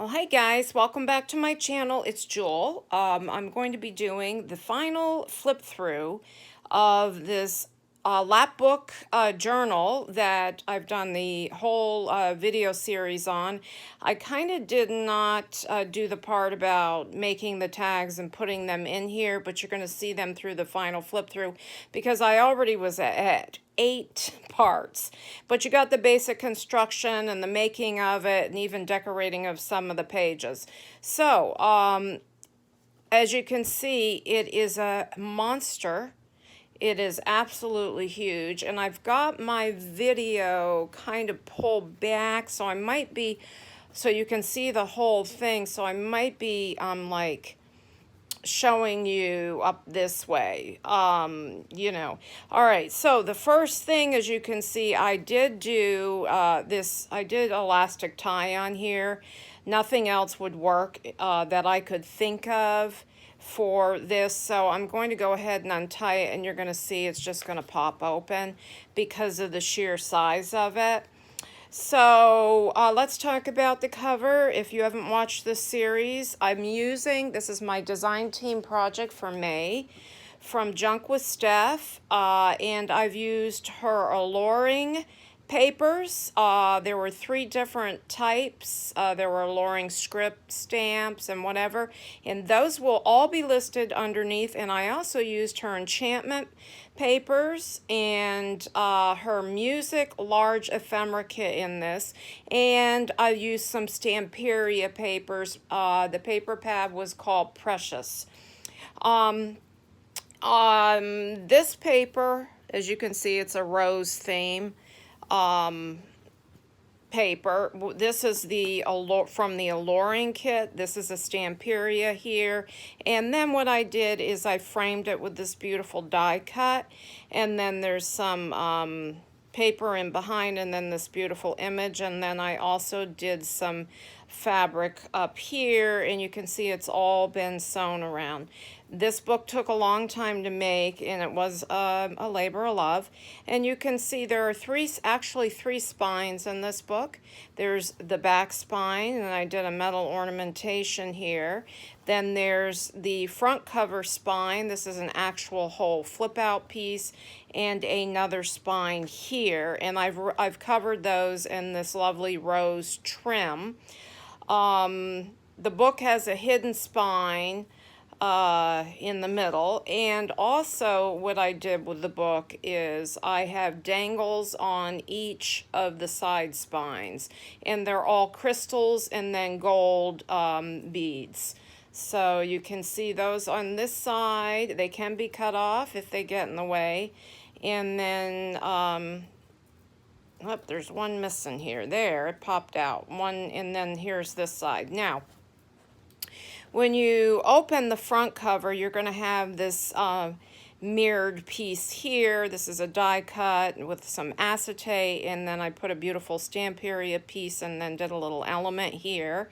Well, hey guys, welcome back to my channel. It's Jewel. I'm going to be doing the final flip through of this lapbook journal that I've done the whole video series on. I kind of did not do the part about making the tags and putting them in here, but you're going to see them through the final flip through because I already was at 8 parts, but you got the basic construction and the making of it and even decorating of some of the pages. So as you can see, it is a monster. It is absolutely huge, and I've got my video kind of pulled back, so I might be, so you can see the whole thing, so I might be like showing you up this way, all right. So the first thing, as you can see, I did do I did elastic tie on here. Nothing else would work that I could think of for this, so I'm going to go ahead and untie it, and you're going to see it's just going to pop open because of the sheer size of it. So let's talk about the cover. If you haven't watched this series, this is my design team project for May from JunkWithStep, and I've used her alluring papers. There were 3 different types. There were alluring script stamps and whatever, and those will all be listed underneath. And I also used her enchantment papers and her music large ephemera kit in this, and I used some Stamperia papers. The paper pad was called Precious. This paper, as you can see, it's a rose theme paper. This is the from the alluring kit. This is a Stamperia here, and then what I did is I framed it with this beautiful die cut, and then there's some paper in behind, and then this beautiful image, and then I also did some fabric up here, and you can see it's all been sewn around. This book took a long time to make, and it was a labor of love. And you can see there are actually three spines in this book. There's the back spine, and I did a metal ornamentation here. Then there's the front cover spine. This is an actual whole flip out piece, and another spine here. And I've covered those in this lovely rose trim. The book has a hidden spine in the middle, and also what I did with the book is I have dangles on each of the side spines, and they're all crystals and then gold beads. So you can see those on this side. They can be cut off if they get in the way. And then there's one missing here. There, it popped out. One, and then here's this side. Now, when you open the front cover, you're going to have this mirrored piece here. This is a die cut with some acetate, and then I put a beautiful Stamperia piece and then did a little element here.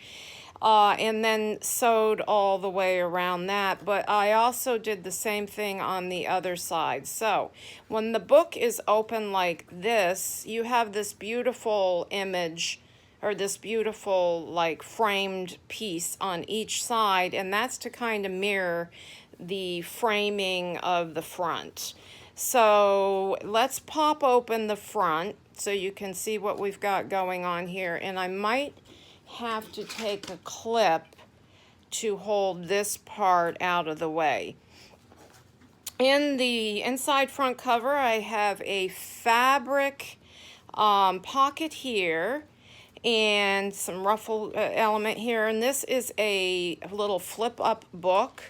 And then sewed all the way around that, but I also did the same thing on the other side. So when the book is open like this, you have this beautiful image, or this beautiful like framed piece on each side, and that's to kind of mirror the framing of the front. So let's pop open the front so you can see what we've got going on here, and I might have to take a clip to hold this part out of the way. In the inside front cover, I have a fabric pocket here and some ruffle element here, and this is a little flip up book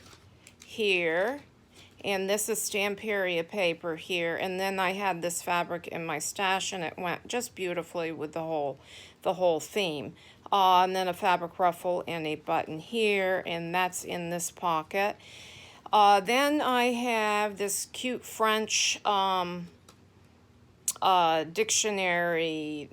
here, and this is Stamperia paper here, and then I had this fabric in my stash, and it went just beautifully with the whole theme. And then a fabric ruffle and a button here, and that's in this pocket. Then I have this cute French dictionary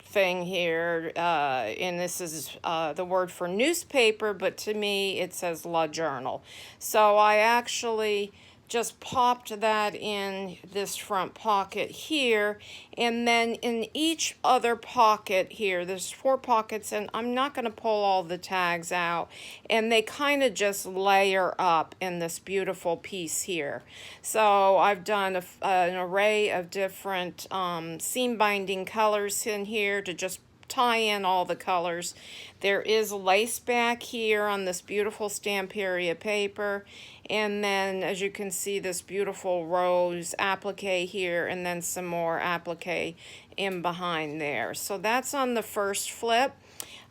thing here, and this is the word for newspaper, but to me it says La Journal. So I actually just popped that in this front pocket here, and then in each other pocket here, there's 4 pockets, and I'm not going to pull all the tags out, and they kind of just layer up in this beautiful piece here. So I've done an array of different seam binding colors in here to just tie in all the colors. There is lace back here on this beautiful Stamperia paper, and then as you can see, this beautiful rose applique here, and then some more applique in behind there. So that's on the first flip.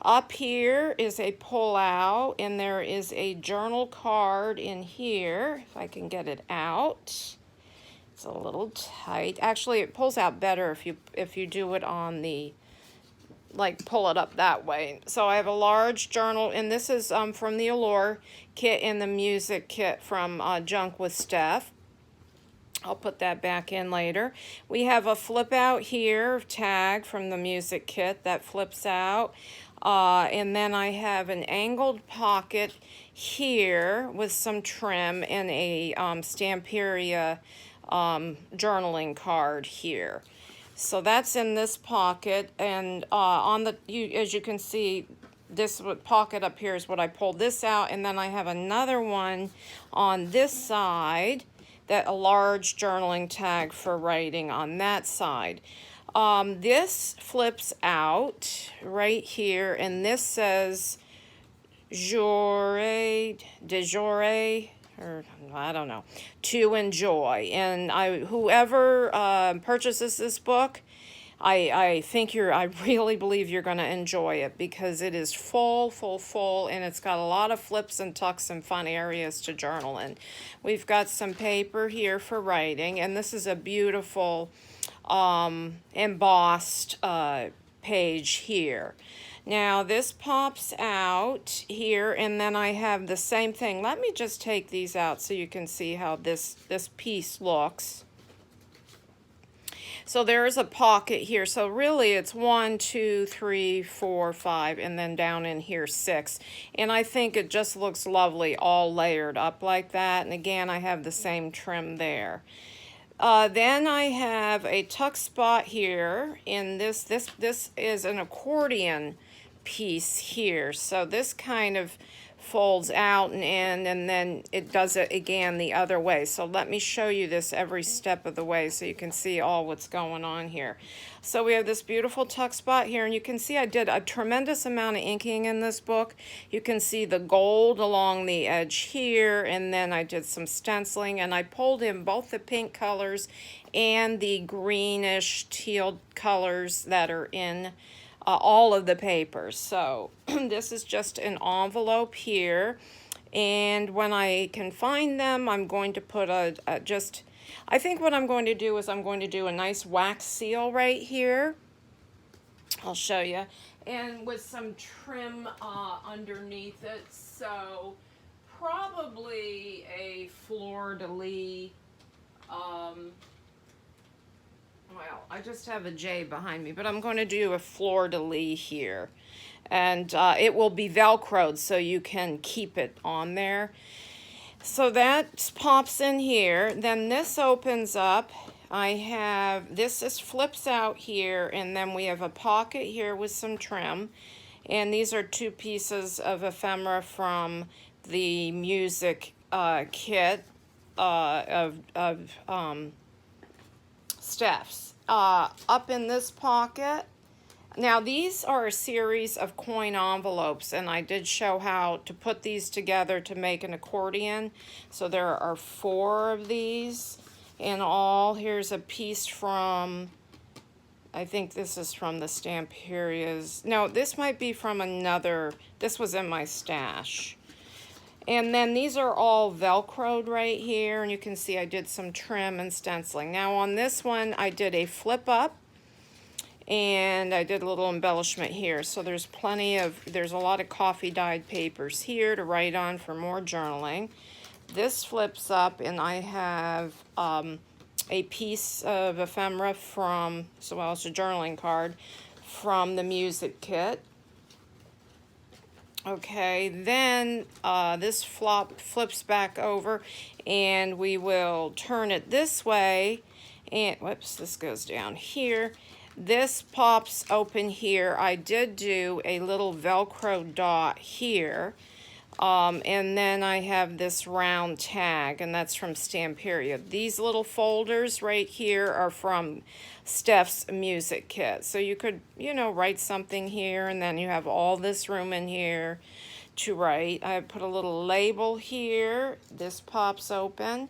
Up here is a pull out, and there is a journal card in here, if I can get it out. It's a little tight. Actually, it pulls out better if you do it on the, like, pull it up that way. So I have a large journal, and this is from the Allure kit and the music kit from JunkWithStep. I'll put that back in later. We have a flip out here tag from the music kit that flips out. And then I have an angled pocket here with some trim and a Stamperia journaling card here. So that's in this pocket, and on the, as you can see, this pocket up here is what I pulled this out, and then I have another one on this side, that a large journaling tag for writing on that side. This flips out right here, and this says jour de jour, or I don't know, to enjoy. And whoever purchases this book, I really believe you're going to enjoy it, because it is full, and it's got a lot of flips and tucks and fun areas to journal in. We've got some paper here for writing, and this is a beautiful embossed page here. Now this pops out here, and then I have the same thing. Let me just take these out so you can see how this piece looks. So there is a pocket here. So really it's 1, 2, 3, 4, 5, and then down in here 6. And I think it just looks lovely all layered up like that. And again, I have the same trim there. Then I have a tuck spot here in this is an accordion piece here. So this kind of folds out and in, and then it does it again the other way. So let me show you this every step of the way so you can see all what's going on here. So we have this beautiful tuck spot here, and you can see I did a tremendous amount of inking in this book. You can see the gold along the edge here, and then I did some stenciling, and I pulled in both the pink colors and the greenish teal colors that are in all of the papers. So this is just an envelope here, and when I can find them, I'm going to put I think what I'm going to do is I'm going to do a nice wax seal right here. I'll show you, and with some trim underneath it. So probably a fleur-de-lis. Well, I just have a J behind me, but I'm going to do a fleur-de-lis here. And it will be Velcroed so you can keep it on there. So that pops in here. Then this opens up. This flips out here, and then we have a pocket here with some trim. And these are 2 pieces of ephemera from the music kit of Steph's. Up in this pocket. Now these are a series of coin envelopes, and I did show how to put these together to make an accordion. So there are 4 of these in all. Here's a piece from, I think this is from the Stamperia's. No, this might be from another. This was in my stash. And then these are all Velcroed right here, and you can see I did some trim and stenciling. Now on this one, I did a flip up, and I did a little embellishment here. So there's a lot of coffee dyed papers here to write on for more journaling. This flips up, and I have a piece of ephemera from, it's a journaling card from the music kit. Okay, then this flips back over, and we will turn it this way, and whoops, this goes down here. This pops open here. I did do a little Velcro dot here, and then I have this round tag, and that's from Stamperia. These little folders right here are from Steph's music kit. So you could, you know, write something here, and then you have all this room in here to write. I put a little label here. This pops open,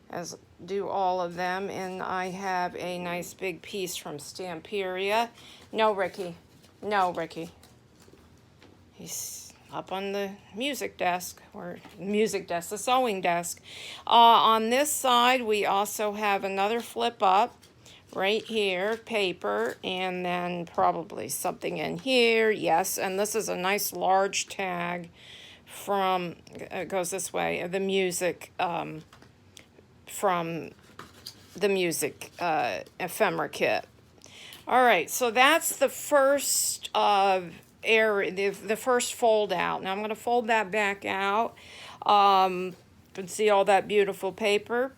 as do all of them, and I have a nice big piece from Stamperia. No, Ricky. No, Ricky. He's up on the music desk, the sewing desk. On this side, we also have another flip up right here, paper, and then probably something in here. Yes, and this is a nice large tag from, it goes this way, the music, from the music ephemera kit. All right, so that's the first area, the first fold out. Now I'm going to fold that back out. You can see all that beautiful paper.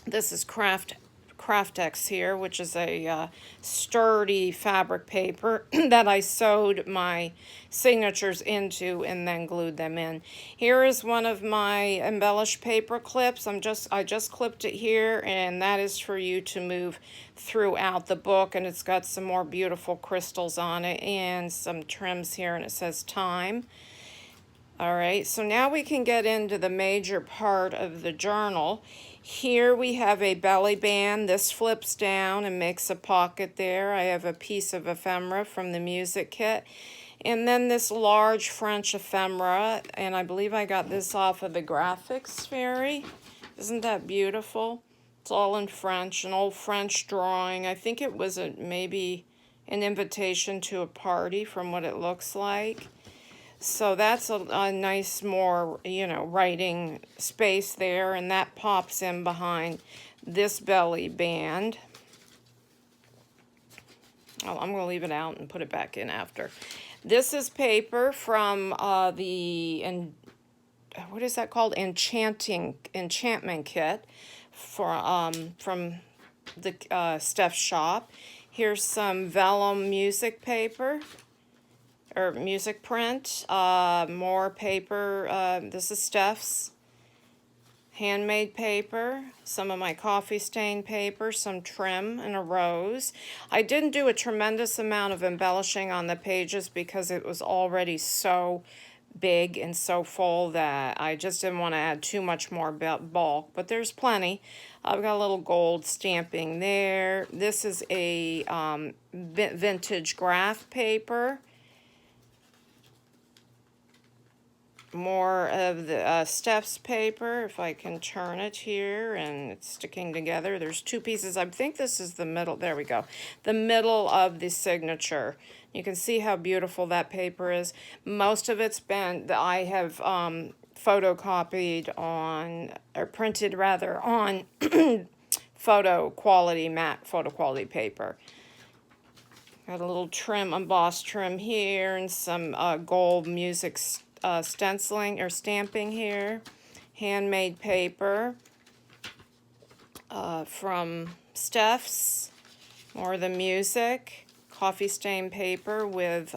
This is Craftex here, which is a sturdy fabric paper that I sewed my signatures into and then glued them in. Here is one of my embellished paper clips. I just clipped it here, and that is for you to move throughout the book, and it's got some more beautiful crystals on it and some trims here, and it says time. All right, so now we can get into the major part of the journal. Here we have a belly band. This flips down and makes a pocket there. I have a piece of ephemera from the music kit. And then this large French ephemera, and I believe I got this off of the Graphics Fairy. Isn't that beautiful? It's all in French, an old French drawing. I think it was maybe an invitation to a party from what it looks like. So that's a nice more, you know, writing space there, and that pops in behind this belly band. Oh, I'm going to leave it out and put it back in after. This is paper from and what is that called? Enchantment kit from the Steph shop. Here's some vellum music paper. Or music print, more paper. This is Steph's handmade paper, some of my coffee stain paper, some trim, and a rose. I didn't do a tremendous amount of embellishing on the pages because it was already so big and so full that I just didn't want to add too much more bulk, but there's plenty. I've got a little gold stamping there. This is a vintage graph paper. More of the Steph's paper, if I can turn it here, and it's sticking together. There's two pieces. I think this is the middle. There we go. The middle of the signature. You can see how beautiful that paper is. Most of it's been, I have photocopied on, or printed rather, on matte photo quality paper. Got a little trim, embossed trim here, and some gold music stenciling or stamping here. Handmade paper from Steph's. More of the music. Coffee stain paper with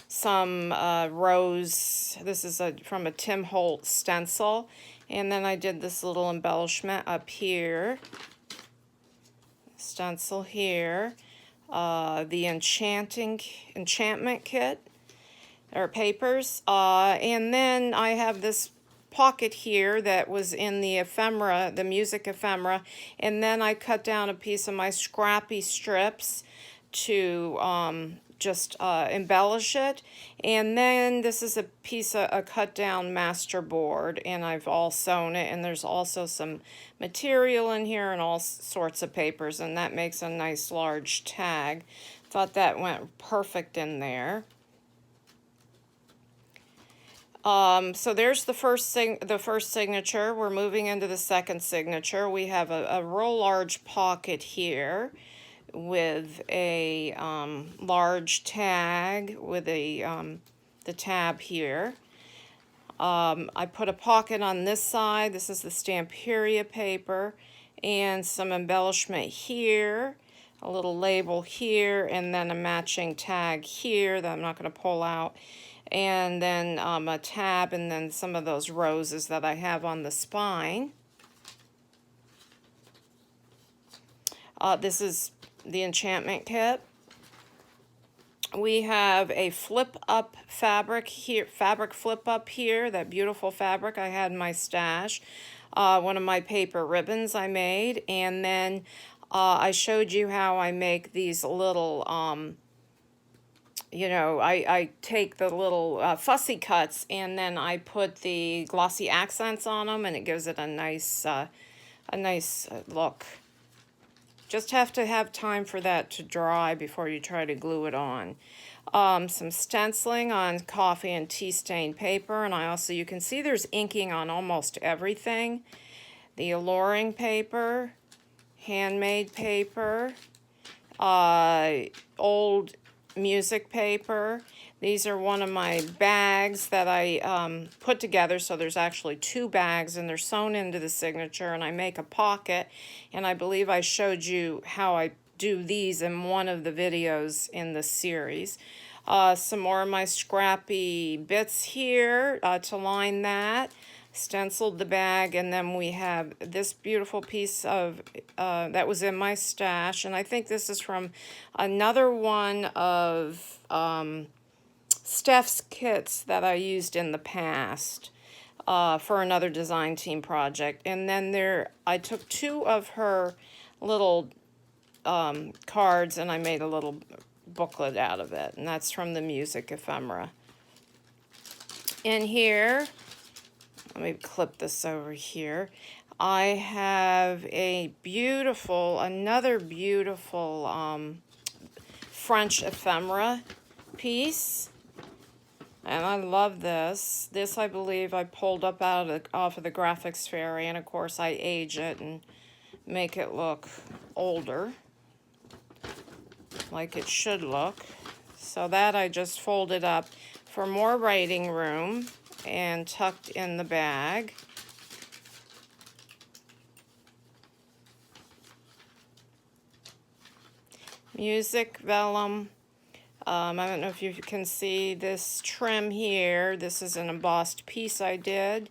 some rose. This is from a Tim Holtz stencil. And then I did this little embellishment up here. Stencil here. The enchantment kit. Or papers, and then I have this pocket here that was in the ephemera, the music ephemera, and then I cut down a piece of my scrappy strips to just embellish it, and then this is a piece of a cut down master board, and I've all sewn it, and there's also some material in here and all sorts of papers, and that makes a nice large tag. Thought that went perfect in there. So there's the first signature. We're moving into the second signature. We have a real large pocket here with a large tag with a the tab here. I put a pocket on this side. This is the Stamperia paper, and some embellishment here, a little label here, and then a matching tag here that I'm not going to pull out, and then a tab, and then some of those roses that I have on the spine. This is the enchantment kit. We have a flip up fabric here, fabric flip up here, that beautiful fabric I had in my stash. One of my paper ribbons I made, and then I showed you how I make these little, you know, I take the little fussy cuts, and then I put the glossy accents on them, and it gives it a nice look. Just have to have time for that to dry before you try to glue it on. Some stenciling on coffee and tea stain paper, and I also, you can see there's inking on almost everything. The alluring paper, handmade paper, old music paper. These are one of my bags that I put together, so there's actually 2 bags, and they're sewn into the signature, and I make a pocket, and I believe I showed you how I do these in one of the videos in the series. Some more of my scrappy bits here to line that. Stenciled the bag, and then we have this beautiful piece of that was in my stash, and I think this is from another one of Steph's kits that I used in the past for another design team project. And then I took 2 of her little cards, and I made a little booklet out of it, and that's from the music ephemera. In here, let me clip this over here. I have another beautiful French ephemera piece, and I love this. This, I believe, I pulled up off of the Graphics Fairy, and of course I age it and make it look older, like it should look. So that I just folded up for more writing room and tucked in the bag. Music vellum. I don't know if you can see this trim here. This is an embossed piece I did.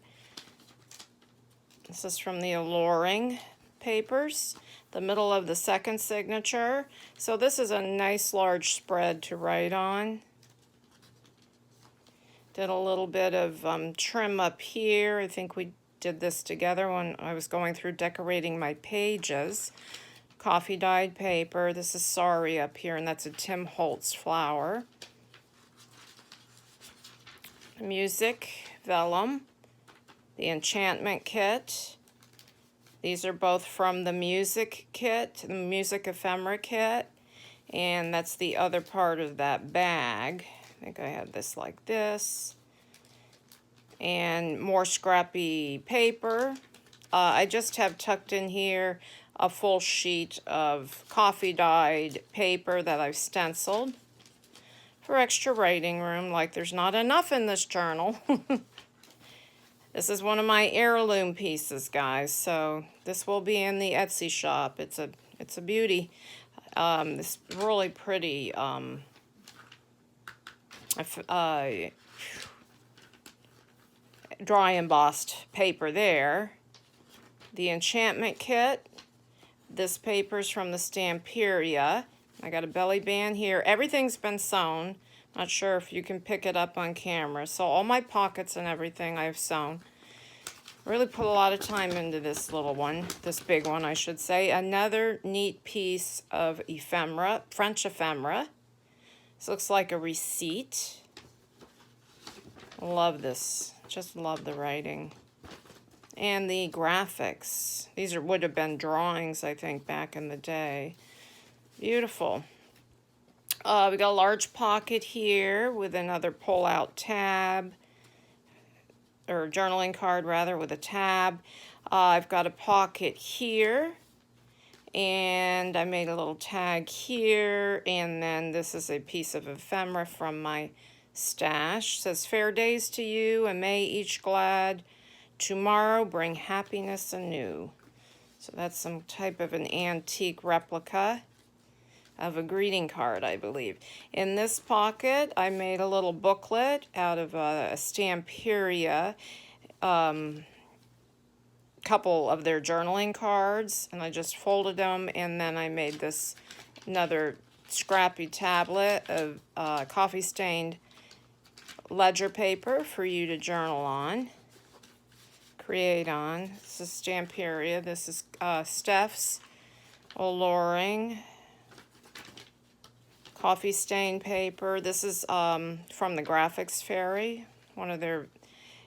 This is from the alluring papers, the middle of the second signature. So this is a nice large spread to write on. Did a little bit of trim up here. I think we did this together when I was going through decorating my pages. Coffee dyed paper. This is Sorry up here, and that's a Tim Holtz flower. Music vellum. The enchantment kit. These are both from the music kit, the music ephemera kit, and that's the other part of that bag. I think I had this like this. And more scrappy paper. I just have tucked in here a full sheet of coffee dyed paper that I've stenciled for extra writing room, like there's not enough in this journal. This is one of my heirloom pieces, guys, so this will be in the Etsy shop. It's a beauty. This really pretty dry embossed paper there. The enchantment kit. This paper's from the Stamperia. I got a belly band here. Everything's been sewn. Not sure if you can pick it up on camera. So all my pockets and everything I've sewn. Really put a lot of time into this little one. This big one, I should say. Another neat piece of ephemera, French ephemera. This looks like a receipt. Love this. Just love the writing. And the graphics. These would have been drawings, I think, back in the day. Beautiful. We got a large pocket here with another pull-out tab, or journaling card, rather, with a tab. I've got a pocket here, and I made a little tag here, and then this is a piece of ephemera from my stash. It says, fair days to you, and may each glad tomorrow bring happiness anew. So that's some type of an antique replica of a greeting card, I believe. In this pocket, I made a little booklet out of a Stamperia, couple of their journaling cards, and I just folded them, and then I made this another scrappy tablet of coffee stained ledger paper for you to journal on, create on. This is Stamperia. This is Steph's alluring coffee stain paper. This is from the Graphics Fairy, one of their.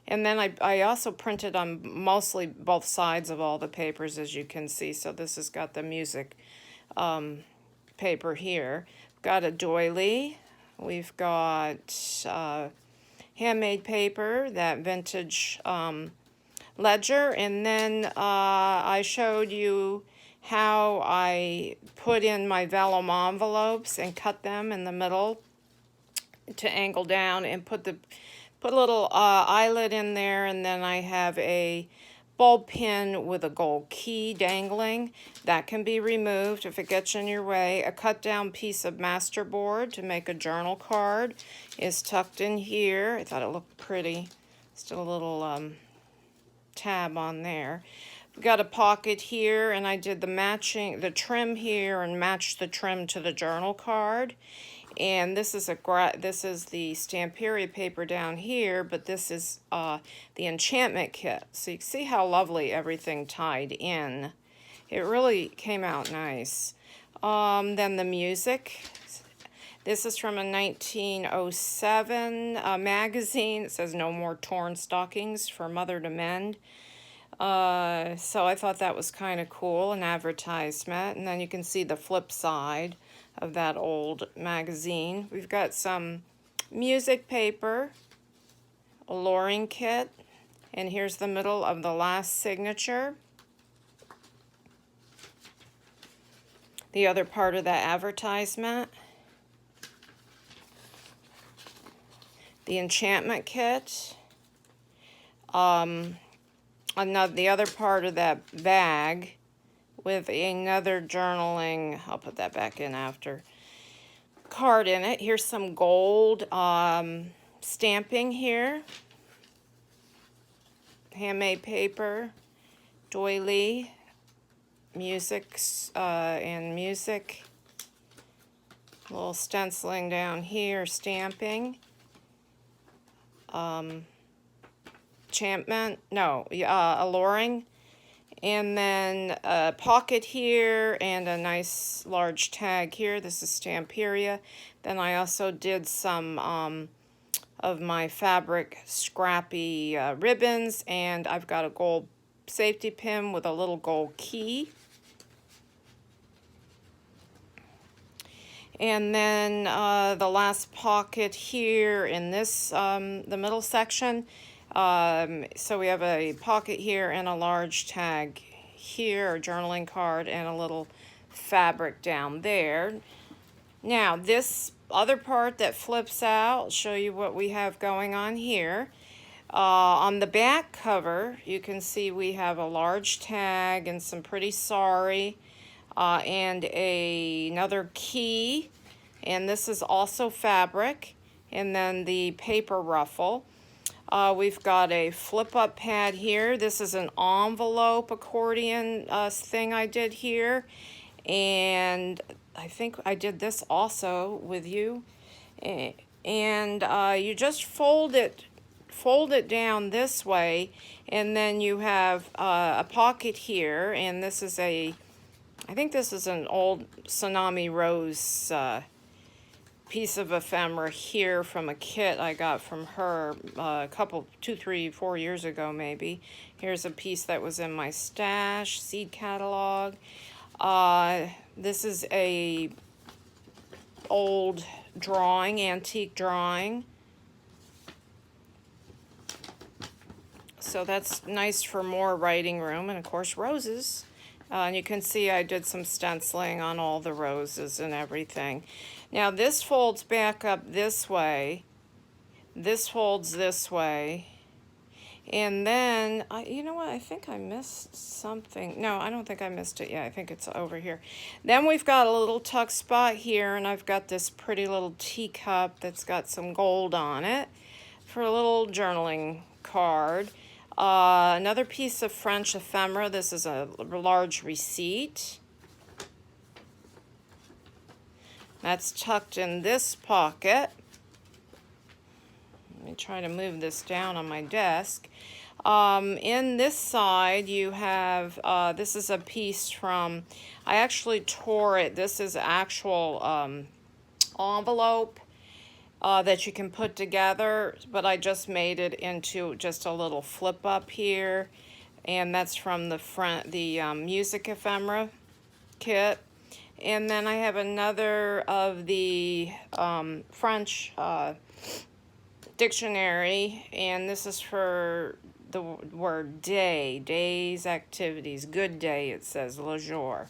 And then I also printed on mostly both sides of all the papers, as you can see. So this has got the music paper here. Got a doily. We've got handmade paper, that vintage ledger. And then I showed you how I put in my vellum envelopes and cut them in the middle to angle down and put a little eyelet in there, and then I have a bulb pin with a gold key dangling. That can be removed if it gets in your way. A cut down piece of masterboard to make a journal card is tucked in here. I thought it looked pretty. Still a little tab on there. We've got a pocket here, and I did the trim here and matched the trim to the journal card. And this is the Stamperia paper down here, but this is the enchantment kit. So you can see how lovely everything tied in. It really came out nice. Then the music. This is from a 1907 magazine. It says, "No more torn stockings for mother to mend." So I thought that was kind of cool, an advertisement. And then you can see the flip side of that old magazine. We've got some music paper, alluring kit, and here's the middle of the last signature. The other part of that advertisement. The enchantment kit. The other part of that bag with another journaling, I'll put that back in after, card in it. Here's some gold stamping here. Handmade paper, doily, music, and music. A little stenciling down here, stamping. Alluring. And then a pocket here and a nice large tag here. This is Stamperia. Then I also did some of my fabric scrappy ribbons, and I've got a gold safety pin with a little gold key. And then the last pocket here in this, the middle section. So we have a pocket here and a large tag here, a journaling card, and a little fabric down there. Now this other part that flips out, I'll show you what we have going on here. On the back cover, you can see we have a large tag and some pretty sorry, and another key, and this is also fabric, and then the paper ruffle. We've got a flip-up pad here. This is an envelope accordion thing I did here. And I think I did this also with you. And you just fold it down this way. And then you have a pocket here. And this is I think this is an old Tsunami Rose piece of ephemera here from a kit I got from her a couple, 2, 3, 4 years ago maybe. Here's a piece that was in my stash, seed catalog. This is a old drawing, antique drawing. So that's nice for more writing room, and of course roses. And you can see I did some stenciling on all the roses and everything. Now this folds back up this way, This folds this way. And then, you know what, I think I missed something. No, I don't think I missed it. Yeah, I think it's over here. Then we've got a little tuck spot here, and I've got this pretty little teacup that's got some gold on it for a little journaling card. Another piece of French ephemera. This is a large receipt. That's tucked in this pocket. Let me try to move this down on my desk. In this side, you have, this is a piece from, I actually tore it. This is actual envelope that you can put together, but I just made it into just a little flip up here. And that's from the music ephemera kit. And then I have another of the French dictionary, and this is for the word day, days, activities, good day, it says, le jour.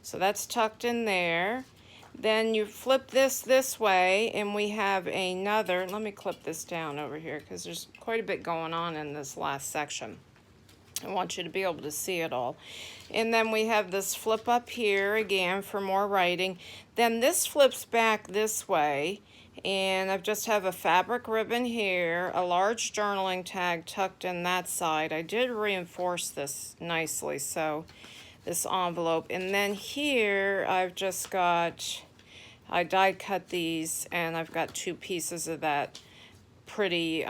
So that's tucked in there. Then you flip this way, and we have another, let me clip this down over here, because there's quite a bit going on in this last section. I want you to be able to see it all. And then we have this flip up here again for more writing. Then this flips back this way, and I just have a fabric ribbon here, a large journaling tag tucked in that side. I did reinforce this nicely, so this envelope. And then here I've just got, I die cut these, and I've got 2 pieces of that pretty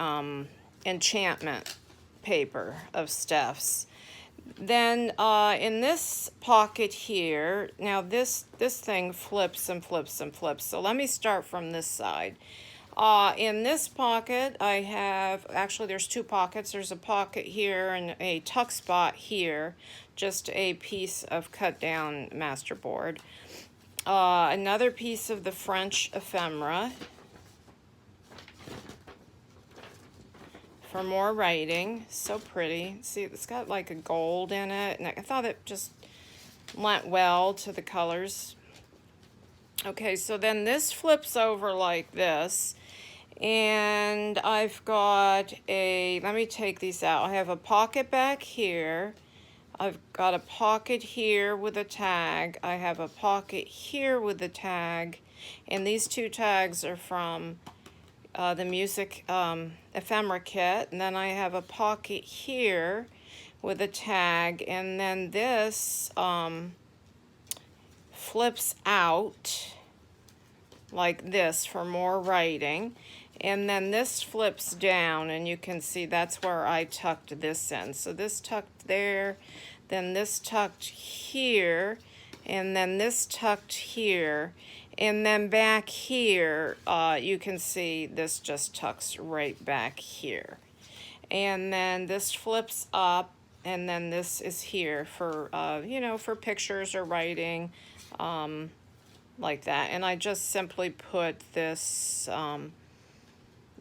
enchantment paper of Steph's. Then in this pocket here, now this thing flips and flips and flips. So let me start from this side. In this pocket, I have, actually there's 2 pockets. There's a pocket here and a tuck spot here. Just a piece of cut down masterboard. Another piece of the French ephemera for more writing. So pretty. See, it's got like a gold in it, and I thought it just went well to the colors. Okay, so then this flips over like this, and I've got a, let me take these out. I have a pocket back here. I've got a pocket here with a tag. I have a pocket here with a tag, and these 2 tags are from the music ephemera kit. And then I have a pocket here with a tag, and then this flips out like this for more writing, and then this flips down, and you can see that's where I tucked this in. So this tucked there, then this tucked here, and then this tucked here, and then back here you can see this just tucks right back here. And then this flips up, and then this is here for you know, for pictures or writing, like that. And I just simply put this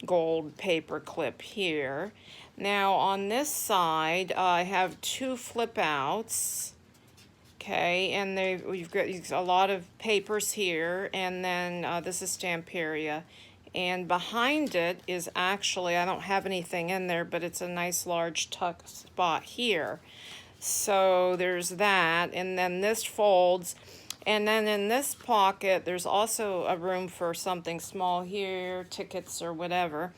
gold paper clip here. Now on this side I have 2 flip outs. Okay, and we've got a lot of papers here, and then this is Stamperia. And behind it is actually, I don't have anything in there, but it's a nice large tuck spot here. So there's that, and then this folds. And then in this pocket, there's also a room for something small here, tickets or whatever.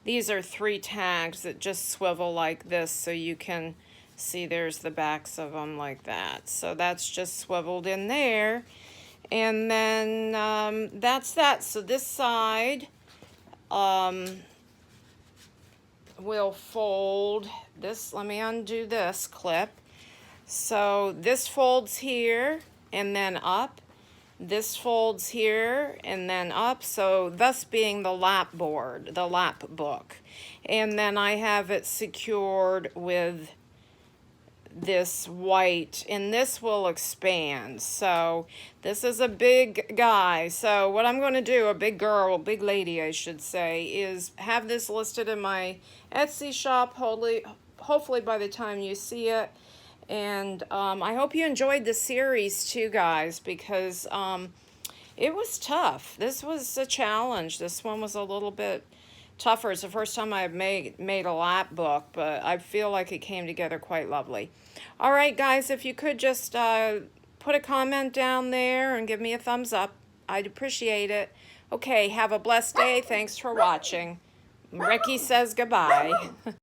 These are 3 tags that just swivel like this, so you can see there's the backs of them like that. So that's just swiveled in there. And then that's that. So this side will fold this. Let me undo this clip. So this folds here and then up. This folds here and then up, so thus being the lap board, the lap book. And then I have it secured with this white, and this will expand. So this is a big guy. So what I'm going to do, a big girl, big lady I should say, is have this listed in my Etsy shop, hopefully by the time you see it. And I hope you enjoyed the series too, guys, because It was tough. This was a challenge. This one was a little bit tougher. It's the first time I've made a lap book, but I feel like it came together quite lovely. All right, guys, if you could just put a comment down there and give me a thumbs up, I'd appreciate it. Okay, have a blessed day. Thanks for watching. Ricky says goodbye.